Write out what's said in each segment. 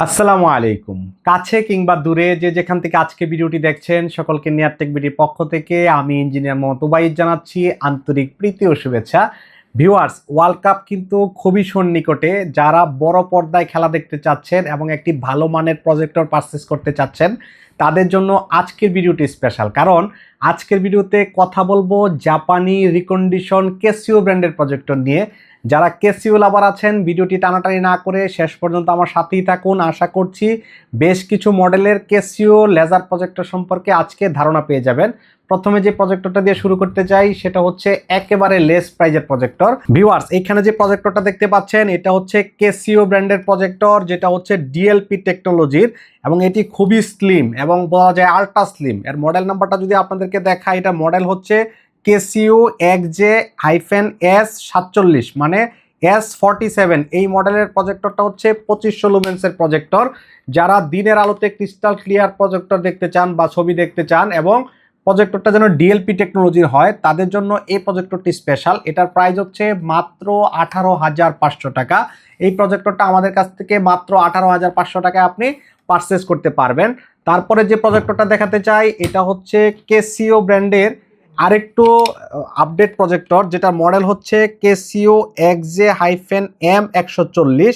আসসালামু আলাইকুম। কাছে কিংবা দূরে যে যেখান থেকে আজকে ভিডিওটি দেখছেন সকলকে নিয়ার টেক বিডির পক্ষ থেকে আমি ইঞ্জিনিয়ার মোহাম্মদ ওবাইদ জানাচ্ছি আন্তরিক প্রীতি ও শুভেচ্ছা। ভিউয়ার্স, ওয়ার্ল্ড কাপ কিন্তু খুবই সন্নিকটে। যারা বড় পর্দায় খেলা দেখতে চাচ্ছেন এবং একটি ভালো মানের প্রজেক্টর পারচেজ করতে চাচ্ছেন তাদের জন্য আজকের ভিডিওটি স্পেশাল, কারণ আজকের ভিডিওতে কথা বলবো জাপানি রিকন্ডিশন কেসিও ব্র্যান্ডের প্রজেক্টর নিয়ে। যারা কেসিও লাভার আছেন ভিডিওটি টানাটানি না করে শেষ পর্যন্ত আমার সাথেই থাকুন। আশা করছি বেশ কিছু মডেলের কেসিও লেজার প্রজেক্টর সম্পর্কে আজকে ধারণা পেয়ে যাবেন। প্রথমে যে প্রজেক্টরটা দিয়ে শুরু করতে চাই সেটা হচ্ছে একেবারে লেস প্রাইজের প্রজেক্টর। ভিউয়ার্স, এখানে যে প্রজেক্টরটা দেখতে পাচ্ছেন এটা হচ্ছে কেসিও ব্র্যান্ডের প্রজেক্টর, যেটা হচ্ছে ডিএলপি টেকনোলজির, এবং এটি খুবই স্লিম এবং বলা যায় আল্ট্রা স্লিম। এর মডেল নাম্বারটা যদি আপনাদেরকে দেখাই, এটা মডেল হচ্ছে কেসিও XJ-S47, মানে S47। এই মডেলের প্রজেক্টরটা হচ্ছে 2500 লুমেন্সের প্রজেক্টর। যারা দিনের আলোতে ক্রিস্টাল ক্লিয়ার প্রজেক্টর দেখতে চান বা ছবি দেখতে চান এবং প্রজেক্টরটা যেন ডিএলপি টেকনোলজির হয় তাদের জন্য এই প্রজেক্টরটি স্পেশাল। এটার প্রাইস হচ্ছে মাত্র 18,500 টাকা। এই প্রজেক্টরটা আমাদের কাছ থেকে মাত্র 18,500 টাকায় আপনি পারচেস করতে পারবেন। তারপরে যে প্রজেক্টরটা দেখাতে চাই এটা হচ্ছে কেসিও ব্র্যান্ডের আরেকটু আপডেট প্রজেক্টর, যেটা মডেল হচ্ছে কেসিও XJ-M140।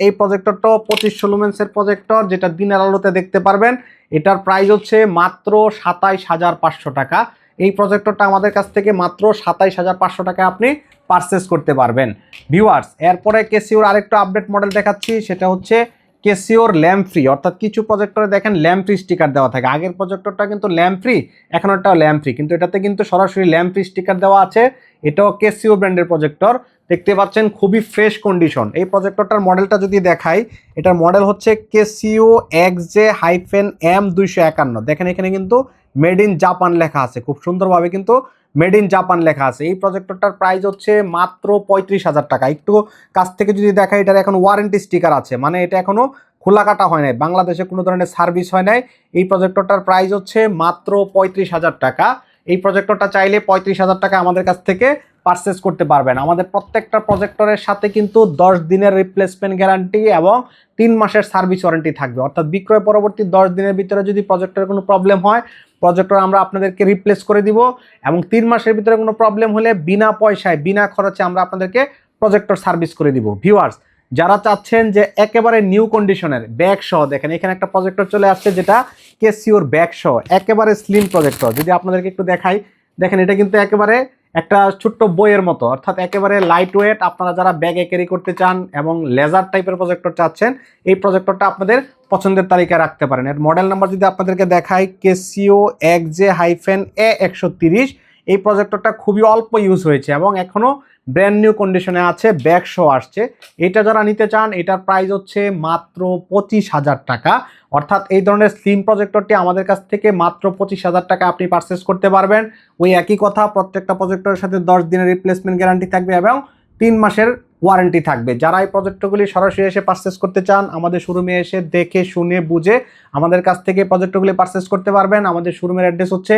এই প্রজেক্টরটাও 2500 লুমেন্সের প্রজেক্টর, যেটা দিনের আলোতে দেখতে পারবেন। এটার প্রাইস হচ্ছে মাত্র 27,500 টাকা। এই প্রজেক্টরটা আমাদের কাছ থেকে মাত্র 27,500 টাকা আপনি পারচেস করতে পারবেন। ভিউয়ার্স, এরপরে কেসিওর আরেকটু আপডেট মডেল দেখাচ্ছি, সেটা হচ্ছে কেসিওর ল্যাম্প ফ্রি। অর্থাৎ কিছু প্রজেক্টরে দেখেন ল্যাম্প ফ্রি স্টিকার দেওয়া থাকে। আগের প্রজেক্টরটা কিন্তু ল্যাম্প ফ্রি, এখন একটা ল্যাম্প ফ্রি, কিন্তু এটাতে কিন্তু সরাসরি ল্যাম্প ফ্রি স্টিকার দেওয়া আছে। এটাও কেসিও ব্র্যান্ডের প্রজেক্টর, দেখতে পাচ্ছেন খুবই ফ্রেশ কন্ডিশন। এই প্রজেক্টরটার মডেলটা যদি দেখাই, এটার মডেল হচ্ছে কেসিও XJ-M251। দেখেন এখানে কিন্তু মেড ইন জাপান লেখা আছে, খুব সুন্দরভাবে কিন্তু মেড ইন জাপান লেখা আছে। এই প্রজেক্টরটার প্রাইস হচ্ছে মাত্র 35,000 টাকা। একটু কাছ থেকে যদি দেখাই, এটার এখন ওয়ারেন্টি স্টিকার আছে, মানে এটা এখনো খোলা কাটা হয় নাই, বাংলাদেশে কোনো ধরনের সার্ভিস হয় নাই। এই প্রজেক্টরটার প্রাইস হচ্ছে মাত্র 35,000 টাকা। এই প্রজেক্টরটা চাইলে 35,000 টাকা আমাদের কাছ থেকে পারচেস করতে পারবেন। আমাদের প্রত্যেকটা প্রজেক্টরের সাথে কিন্তু 10 দিনের রিপ্লেসমেন্ট গ্যারান্টি এবং 3 মাসের সার্ভিস ওয়ারেন্টি থাকবে। অর্থাৎ বিক্রয় পরবর্তী 10 দিনের ভিতরে যদি প্রজেক্টরের কোনো প্রবলেম হয়, প্রজেক্টর আমরা আপনাদেরকে রিপ্লেস করে দিব, এবং 3 মাসের ভিতরে কোনো প্রবলেম হলে বিনা পয়সায় বিনা খরচে আমরা আপনাদেরকে প্রজেক্টর সার্ভিস করে দিব। ভিউয়ার্স, যারা চাচ্ছেন যে একেবারে নিউ কন্ডিশনের ব্যাগ সহ, দেখেন এখানে একটা প্রজেক্টর চলে আসছে যেটা কেসিওর ব্যাগ সহ একেবারে স্লিম প্রজেক্টর। যদি আপনাদেরকে একটু দেখাই, দেখেন এটা কিন্তু একেবারে একটা ছোট্ট বইয়ের মতো, অর্থাৎ একেবারে লাইট ওয়েট। আপনারা যারা ব্যাগে ক্যারি করতে চান এবং লেজার টাইপের প্রজেক্টর চাচ্ছেন, এই প্রজেক্টরটা আপনাদের পছন্দের তালিকায় রাখতে পারেন। এর মডেল নাম্বার যদি আপনাদেরকে দেখাই, কেসিও XJ-A130। এই প্রজেক্টরটা খুবই অল্প ইউজ হয়েছে এবং এখনো ব্র্যান্ড নিউ কন্ডিশনে আছে, ব্যাগ শো আসছে। এটা যারা নিতে চান এটার প্রাইস হচ্ছে মাত্র 25,000 টাকা। অর্থাৎ এই ধরনের স্লিম প্রজেক্টরটি আমাদের কাছ থেকে মাত্র 25,000 টাকা আপনি পারচেস করতে পারবেন। ওই একই কথা, প্রত্যেকটা প্রজেক্টরের সাথে 10 দিনের রিপ্লেসমেন্ট গ্যারান্টি থাকবে এবং 3 মাসের ওয়ারেন্টি থাকবে। যারা এই প্রজেক্টরগুলি সরাসরি এসে পারচেস করতে চান, আমাদের শোরুমে এসে দেখে শুনে বুঝে আমাদের কাছ থেকে প্রজেক্টরগুলি পারচেস করতে পারবেন। আমাদের শোরুমের অ্যাড্রেস হচ্ছে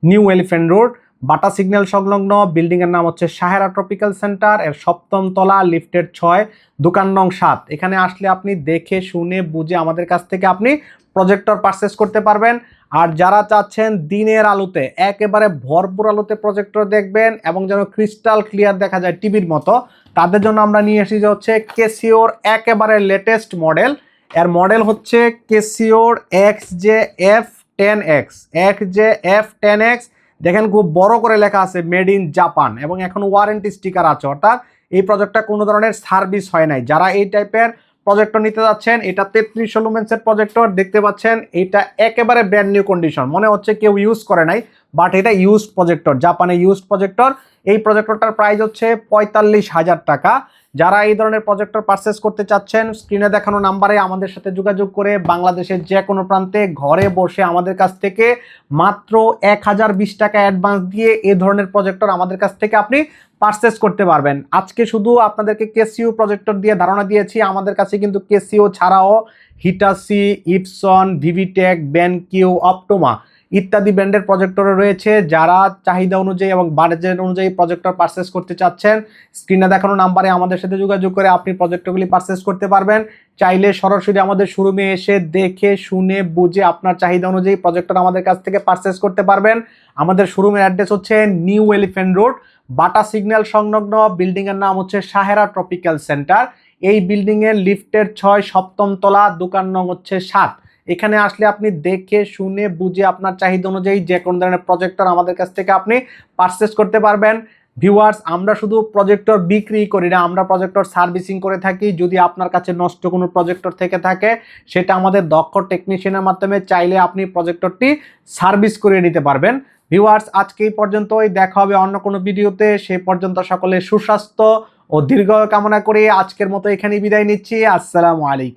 নিউ এলিফ্যান্ট রোড, বাটা সিগন্যাল সংলগ্ন। বিল্ডিংয়ের নাম হচ্ছে সাহেরা ট্রপিক্যাল সেন্টার, এর 7ম তলা, লিফটের 6, দোকান নং 7। এখানে আসলে আপনি দেখে শুনে বুঝে আমাদের কাছ থেকে আপনি প্রজেক্টর পারচেস করতে পারবেন। আর যারা চাচ্ছেন দিনের আলোতে একেবারে ভরপুর আলোতে প্রজেক্টর দেখবেন এবং যেন ক্রিস্টাল ক্লিয়ার দেখা যায় টিভির মতো, তাদের জন্য আমরা নিয়ে এসেছি হচ্ছে কেসিওর একেবারে লেটেস্ট মডেল। এর মডেল হচ্ছে কেসিওর XJ-F10X। দেখেন খুব বড় করে লেখা আছে মেড ইন জাপান এবং এখন ওয়ারেন্টি স্টিকার আছে, অর্থাৎ এই প্রজেক্টটা কোনো ধরনের সার্ভিস হয় নাই। যারা এই টাইপের প্রজেক্টর নিতে যাচ্ছেন, এটা 3300 লুমেন্সের প্রজেক্টর, দেখতে পাচ্ছেন এটা একেবারে ব্র্যান্ড নিউ কন্ডিশন, মনে হচ্ছে কেউ ইউজ করে নাই, বাট এটা ইউজড প্রজেক্টর, জাপানে ইউজড প্রজেক্টর। এই প্রজেক্টরটার প্রাইস হচ্ছে 45,000 টাকা। যারা এই ধরনের প্রজেক্টর পারচেস করতে চাচ্ছেন, স্ক্রিনে দেখানো নাম্বারে আমাদের সাথে যোগাযোগ করে বাংলাদেশের যে কোনো প্রান্তে ঘরে বসে আমাদের কাছ থেকে মাত্র 1020 টাকা অ্যাডভান্স দিয়ে এই ধরনের প্রজেক্টর আমাদের কাছ থেকে আপনি পারচেস করতে পারবেন। আজকে শুধু আপনাদেরকে কেসিও প্রজেক্টর দিয়ে ধারণা দিয়েছি, আমাদের কাছে কিন্তু কেসিও ছাড়াও হিটাসি, ইপসন, ভিভিটেক, বেনকিউ, অপটোমা ইত্যাদি ব্র্যান্ডের প্রজেক্টর রয়েছে। যারা চাহিদা অনুযায়ী এবং বাজেট অনুযায়ী প্রজেক্টর পারচেস করতে চাচ্ছেন, স্ক্রিনে দেখানো নাম্বারে আমাদের সাথে যোগাযোগ করে আপনি প্রজেক্টরগুলি পারচেস করতে পারবেন। চাইলে সরাসরি আমাদের শোরুমে এসে দেখে শুনে বুঝে আপনার চাহিদা অনুযায়ী প্রজেক্টর আমাদের কাছ থেকে পারচেস করতে পারবেন। আমাদের শোরুমের অ্যাড্রেস হচ্ছে নিউ এলিফ্যান্ট রোড, বাটা সিগন্যাল সংলগ্ন। বিল্ডিং এর নাম হচ্ছে সাহেরা ট্রপিক্যাল সেন্টার। এই বিল্ডিং এর লিফটের 6 তলা, দোকান নং হচ্ছে 7। এখানে আসলে আপনি দেখে শুনে বুঝে আপনার চাহিদা অনুযায়ী যে কোনো ধরনের প্রজেক্টর আমাদের কাছ থেকে আপনি পারচেস করতে পারবেন। ভিউয়ার্স, আমরা শুধু প্রজেক্টর বিক্রি করি না, আমরা প্রজেক্টর সার্ভিসিং করে থাকি। যদি আপনার কাছে নষ্ট কোনো প্রজেক্টর থেকে থাকে, সেটা আমাদের দক্ষ টেকনিশিয়ানের মাধ্যমে চাইলে আপনি প্রজেক্টরটি সার্ভিস করে নিতে পারবেন। ভিউয়ার্স, আজকে এই পর্যন্তই, দেখা হবে অন্য কোনো ভিডিওতে। সেই পর্যন্ত সকলে সুস্বাস্থ্য ও দীর্ঘ কামনা করে আজকের মতো এখানেই বিদায় নিচ্ছি। আসসালামু আলাইকুম।